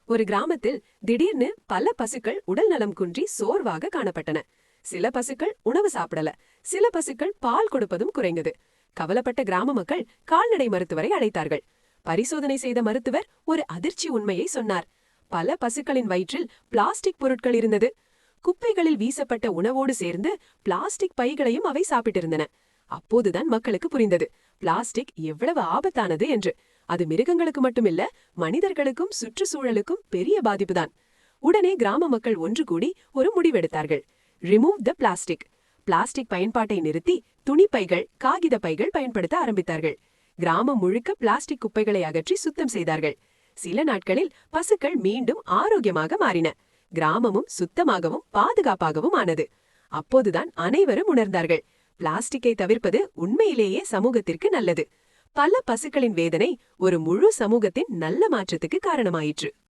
ஒரு கிராமத்தில் திடீர்னு பல பசுக்கள் உடல் நலம் குன்றி சோர்வாக காணப்பட்டன. சில பசுக்கள் உணவு சாப்பிடல, சில பசுக்கள் பால் கொடுப்பதும் குறைந்தது. கவலைப்பட்ட கிராம மக்கள் கால்நடை மருத்துவரை அழைத்தார்கள். பரிசோதனை செய்த மருத்துவர் ஒரு அதிர்ச்சி உண்மையை சொன்னார். பல பசுக்களின் வயிற்றில் பிளாஸ்டிக் பொருட்கள் இருந்தது. குப்பைகளில் வீசப்பட்ட உணவோடு சேர்ந்து பிளாஸ்டிக் பைகளையும் அவை சாப்பிட்டிருந்தன. அப்போதுதான் மக்களுக்கு புரிந்தது, பிளாஸ்டிக் எவ்வளவு ஆபத்தானது என்று. அது மிருகங்களுக்கு மட்டுமில்ல, மனிதர்களுக்கும் சுற்றுச்சூழலுக்கும் பெரிய பாதிப்புதான். உடனே கிராம மக்கள் ஒன்று கூடி ஒரு முடிவெடுத்தார்கள். Remove the plastic. பிளாஸ்டிக் பயன்பாட்டை நிறுத்தி துணிப்பைகள், காகித பைகள் பயன்படுத்த ஆரம்பித்தார்கள். கிராமம் முழுக்க பிளாஸ்டிக் குப்பைகளை அகற்றி சுத்தம் செய்தார்கள். சில நாட்களில் பசுக்கள் மீண்டும் ஆரோக்கியமாக மாறின. கிராமமும் சுத்தமாகவும் பாதுகாப்பாகவும் ஆனது. அப்போதுதான் அனைவரும் உணர்ந்தார்கள், பிளாஸ்டிக்கை தவிர்ப்பது உண்மையிலேயே சமூகத்திற்கு நல்லது. பல பசுக்களின் வேதனை ஒரு முழு சமூகத்தின் நல்ல மாற்றத்துக்கு காரணமாயிற்று.